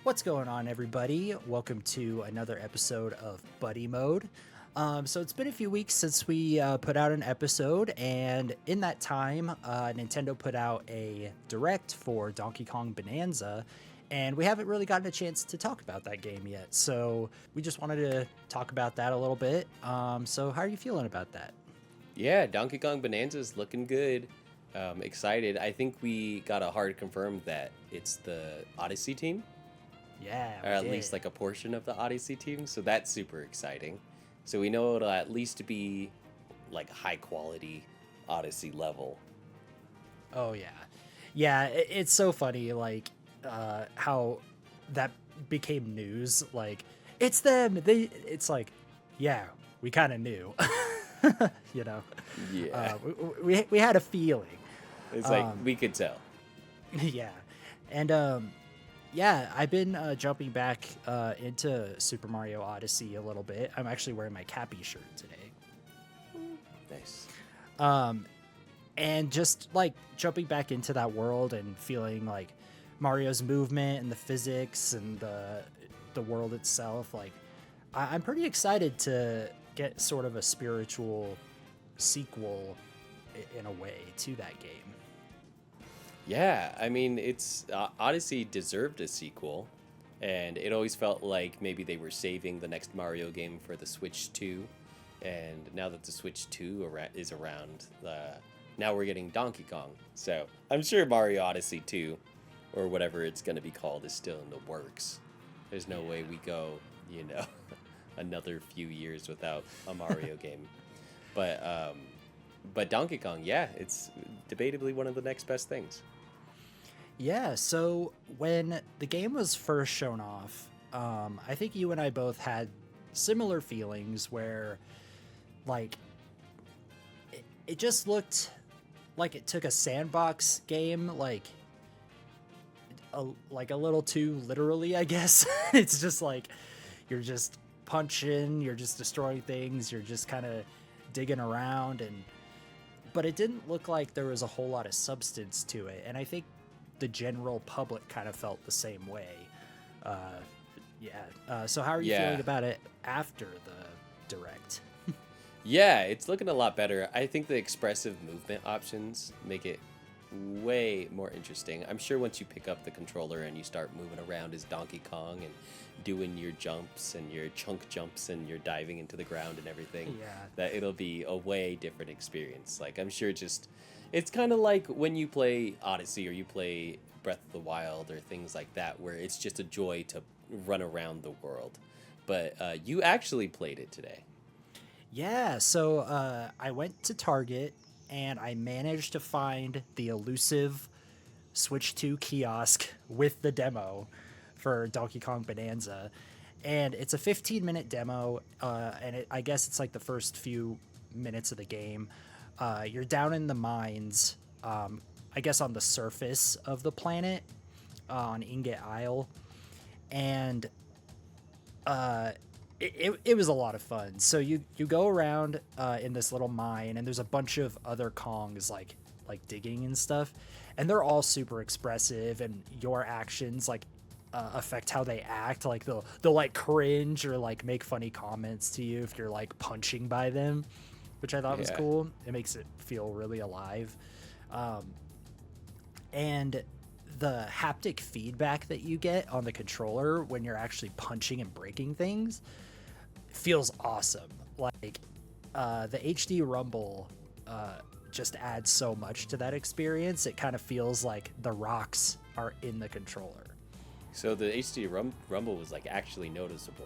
What's going on, everybody? Welcome to another episode of Buddy Mode. So it's been a few weeks since we put out an episode, and in that time, Nintendo put out a direct for Donkey Kong Bonanza, and we haven't really gotten a chance to talk about that game yet. So we just wanted to talk about that a little bit. So how are you feeling about that? Yeah, Donkey Kong Bonanza is looking good. Excited. I think we got a hard confirm that it's the Odyssey team, Yeah, or we at did. least like a portion of the Odyssey team. So that's super exciting. So we know it'll at least be like high quality Odyssey level. Oh yeah, yeah. It's so funny, like how that became news. Like it's them. It's like, yeah, we kind of knew. you know, Yeah, we had a feeling. it's like we could tell. Yeah, and yeah, I've been jumping back into Super Mario Odyssey a little bit. I'm actually wearing my Cappy shirt today. Nice. Um, and just like jumping back into that world and feeling like Mario's movement and the physics and the world itself, like I'm pretty excited to get sort of a spiritual sequel in a way to that game. Yeah, I mean, it's Odyssey deserved a sequel, and it always felt like maybe they were saving the next Mario game for the Switch 2. And now that the Switch 2 is around, now we're getting Donkey Kong. So I'm sure Mario Odyssey 2, or whatever it's going to be called, is still in the works. There's no way we go, another few years without a Mario game. But Donkey Kong, yeah, it's debatably one of the next best things. Yeah, so when the game was first shown off, I think you and I both had similar feelings where, like, it just looked like it took a sandbox game, like a little too literally, I guess. It's just like you're just punching, you're just destroying things, you're just kind of digging around, but it didn't look like there was a whole lot of substance to it, and I think the general public kind of felt the same way. Uh, so how are you feeling Yeah. about it after the direct? Yeah, it's looking a lot better. I think the expressive movement options make it way more interesting. I'm sure once you pick up the controller and you start moving around as Donkey Kong and doing your jumps and your chunk jumps and you're diving into the ground and everything, Yeah. that it'll be a way different experience. Like, I'm sure it's kind of like when you play Odyssey or you play Breath of the Wild or things like that, where it's just a joy to run around the world. But you actually played it today. Yeah, so I went to Target and I managed to find the elusive Switch 2 kiosk with the demo for Donkey Kong Bonanza. And it's a 15-minute demo, and I guess it's like the first few minutes of the game. You're down in the mines, I guess on the surface of the planet, on Ingot Isle. And it was a lot of fun. So you go around in this little mine, and there's a bunch of other Kongs like digging and stuff, and they're all super expressive, and your actions like affect how they act. Like they'll like cringe or like make funny comments to you if you're like punching by them, which I thought was Yeah. cool. It makes it feel really alive. And the haptic feedback that you get on the controller when you're actually punching and breaking things feels awesome. Like the HD rumble just adds so much to that experience. It kind of feels like the rocks are in the controller. So the HD Rumble was like actually noticeable.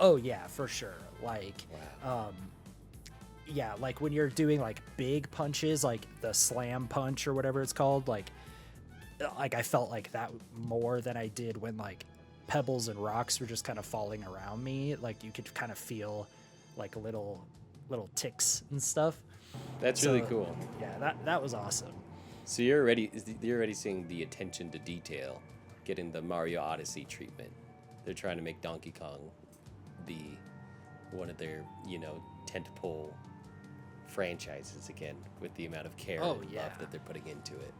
Oh yeah, for sure. Like Wow. yeah, like when you're doing like big punches, like the slam punch or whatever it's called, like I felt like that more than I did when like pebbles and rocks were just kind of falling around me. Like you could kind of feel like little ticks and stuff. That's So really cool. yeah, that was awesome. So you're already seeing the attention to detail, getting the Mario Odyssey treatment. They're trying to make Donkey Kong be one of their, tentpole franchises again with the amount of care Oh, and yeah. love that they're putting into it.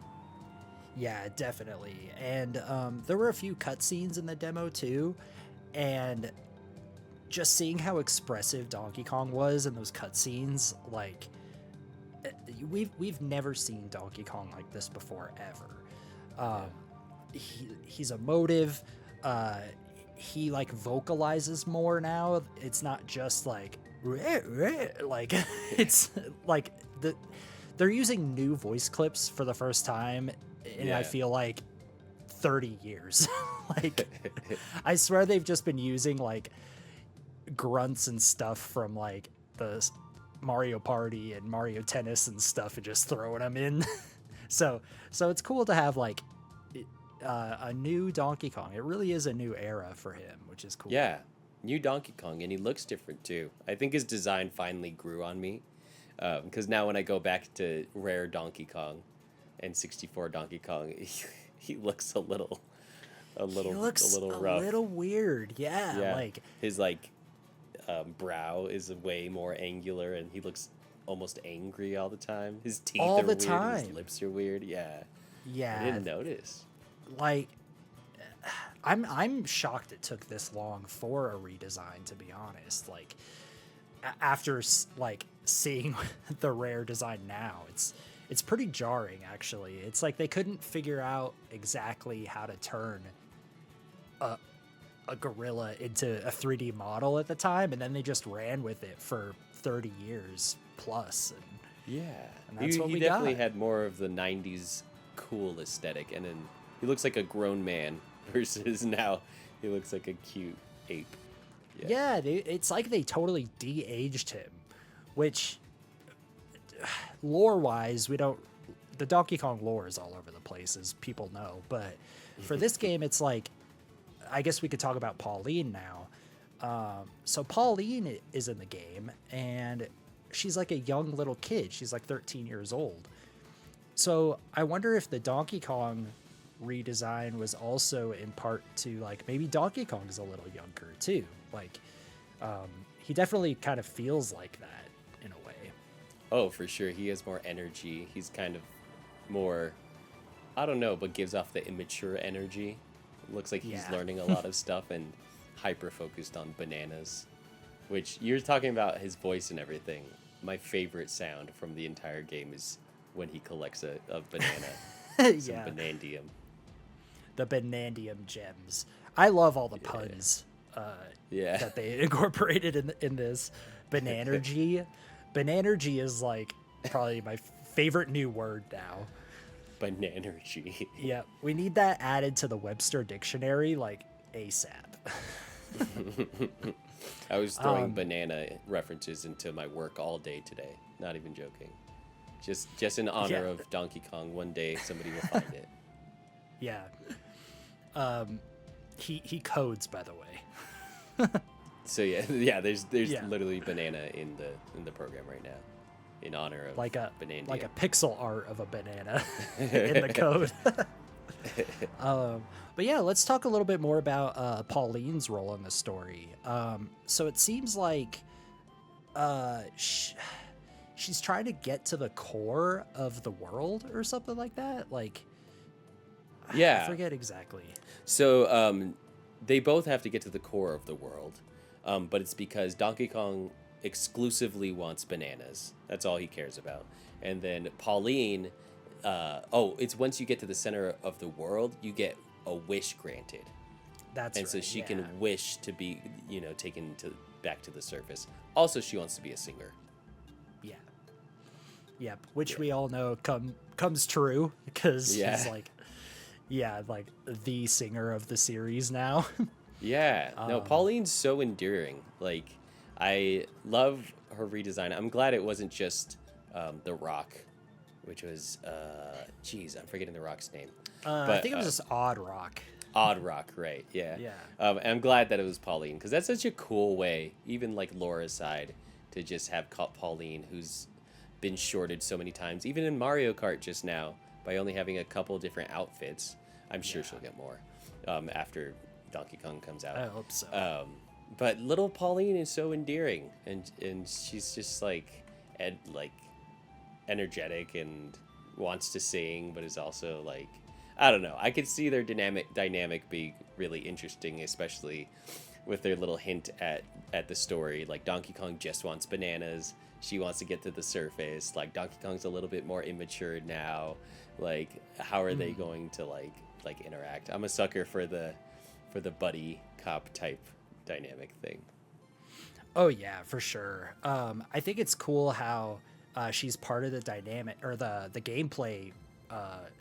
Yeah, definitely. And there were a few cutscenes in the demo too, and just seeing how expressive Donkey Kong was in those cutscenes, like we've never seen Donkey Kong like this before ever. Yeah. He's emotive. Uh, he like vocalizes more now. It's not just like "Reh, reh," like it's like they're using new voice clips for the first time, and I Yeah. feel like 30 years. Like I swear they've just been using like grunts and stuff from like the Mario Party and Mario Tennis and stuff and just throwing them in. So it's cool to have like a new Donkey Kong. It really is a new era for him, which is cool. Yeah. New Donkey Kong, and he looks different too. I think his design finally grew on me. Because now when I go back to Rare Donkey Kong and 64 Donkey Kong, he looks He looks a little a rough. little weird. Yeah, Yeah. like His like brow is way more angular, and he looks almost angry all the time. His teeth all are the weird. His time. lips are weird. Yeah. I Yeah, didn't notice. like I'm shocked it took this long for a redesign, to be honest. Like after like seeing the Rare design now, it's pretty jarring actually. It's like they couldn't figure out exactly how to turn a a gorilla into a 3D model at the time, and then they just ran with it for 30 years plus, Yeah. and that's what He we definitely got. had more of the 90s cool aesthetic, and then he looks like a grown man versus now he looks like a cute ape. Yeah. Yeah, it's like they totally de-aged him, which lore-wise, we don't. The Donkey Kong lore is all over the place, as people know. But for this game, it's like, I guess we could talk about Pauline now. So Pauline is in the game, and she's like a young little kid. She's like 13 years old. So I wonder if the Donkey Kong redesign was also in part to like maybe Donkey Kong's a little younger too. Like he definitely kind of feels like that in a way. Oh, for sure. He has more energy. He's kind of more, I don't know, but gives off the immature energy. Looks like he's Yeah. learning a lot of stuff and hyper focused on bananas, which you're talking about his voice and everything. My favorite sound from the entire game is when he collects a banana, some Yeah, banandium. the Banandium gems. I love all the Yeah. puns Yeah. that they incorporated in this. Bananergy. Bananergy is like probably my favorite new word now. Bananergy. Yeah, we need that added to the Webster dictionary like ASAP. I was throwing banana references into my work all day today. Not even joking. Just in honor Yeah. of Donkey Kong. One day somebody will find it. Yeah. He codes, by the way. So yeah, yeah. There's Yeah. literally banana in the program right now, in honor of like a Banandia. pixel art of a banana in the code. But yeah, let's talk a little bit more about Pauline's role in the story. So it seems like she's trying to get to the core of the world or something like that. Like I Yeah. forget exactly. So they both have to get to the core of the world, but it's because Donkey Kong exclusively wants bananas. That's all he cares about. And then Pauline, it's once you get to the center of the world, you get a wish granted. That's And right. so she yeah. can wish to be, taken back to the surface. Also, she wants to be a singer. Yeah. Yep. Which Yeah. we all know comes true because Yeah. she's like, like the singer of the series now. Yeah. No, Pauline's so endearing. Like, I love her redesign. I'm glad it wasn't just The Rock, which was, I'm forgetting The Rock's name. I think it was just Odd Rock. Odd Rock, right? Yeah. Yeah. And I'm glad that it was Pauline because that's such a cool way, even like lore aside, to just have Pauline, who's been shorted so many times, even in Mario Kart just now, by only having a couple different outfits. I'm sure she'll get more after Donkey Kong comes out. I hope so. But little Pauline is so endearing, and she's just like energetic and wants to sing, but is also like, I don't know. I could see their dynamic being really interesting, especially with their little hint at the story. Like Donkey Kong just wants bananas. She wants to get to the surface. Like Donkey Kong's a little bit more immature now. Like how are they going to like interact? I'm a sucker for the buddy cop type dynamic thing. Oh yeah, for sure. I think it's cool how she's part of the dynamic or the gameplay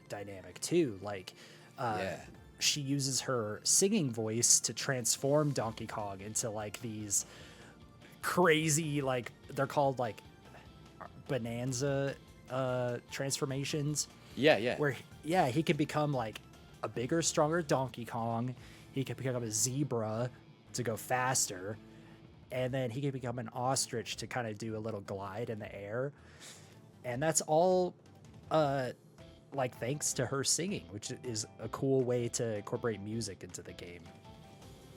dynamic too. Like, Yeah. she uses her singing voice to transform Donkey Kong into like these crazy, like they're called like Bananza transformations, Yeah, yeah. where yeah, he could become like a bigger, stronger Donkey Kong. He could become a zebra to go faster, and then he could become an ostrich to kind of do a little glide in the air. And that's all like thanks to her singing, which is a cool way to incorporate music into the game.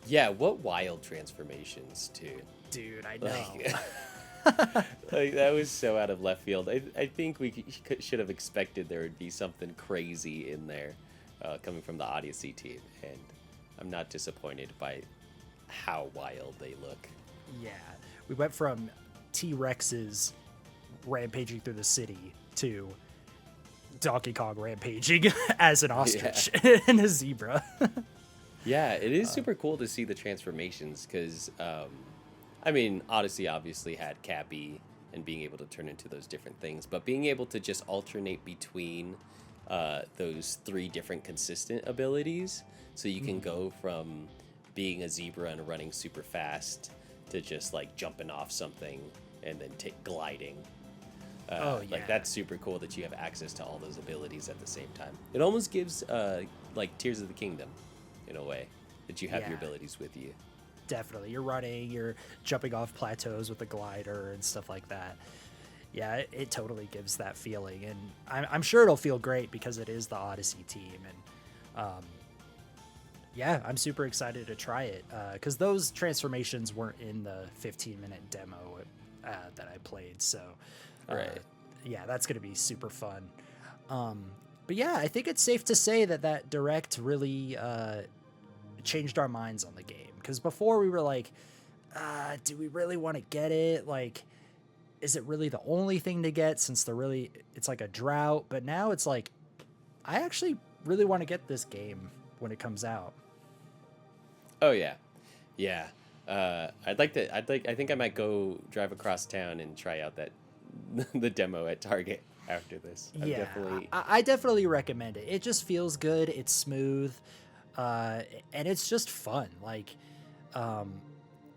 Yeah, what wild transformations too. Dude, I know. Like, like that was so out of left field. I think should have expected there would be something crazy in there coming from the Odyssey team, and I'm not disappointed by how wild they look. Yeah, we went from T-Rexes rampaging through the city to Donkey Kong rampaging as an ostrich and a zebra. Yeah, it is super cool to see the transformations because, I mean, Odyssey obviously had Cappy and being able to turn into those different things, but being able to just alternate between those three different consistent abilities, so you can go from being a zebra and running super fast to just like jumping off something and then gliding. Like that's super cool that you have access to all those abilities at the same time. It almost gives like Tears of the Kingdom in a way that you have your Yeah. abilities with you. Definitely, you're running, you're jumping off plateaus with the glider and stuff like that. Yeah, it totally gives that feeling, and I'm sure it'll feel great because it is the Odyssey team, and yeah, I'm super excited to try it because those transformations weren't in the 15-minute demo that I played, so Right. yeah, that's gonna be super fun. But yeah, I think it's safe to say that direct really changed our minds on the game, because before we were like, do we really want to get it? Like, is it really the only thing to get, since it's like a drought? But now it's like, I actually really want to get this game when it comes out. Oh yeah, yeah. I think I might go drive across town and try out that the demo at Target after this. I'm Yeah, definitely. I definitely recommend it. It just feels good. It's smooth, and it's just fun. Like,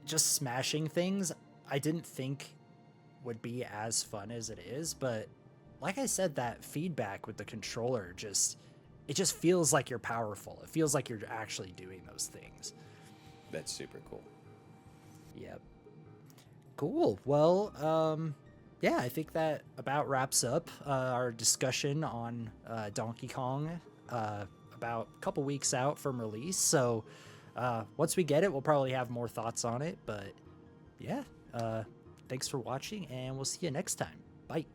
just smashing things, I didn't think would be as fun as it is. But like I said, that feedback with the controller it just feels like you're powerful. It feels like you're actually doing those things. That's super cool. Yep. Cool. Well, yeah, I think that about wraps up our discussion on Donkey Kong, about a couple weeks out from release. So once we get it, we'll probably have more thoughts on it. But yeah, thanks for watching, and we'll see you next time. Bye.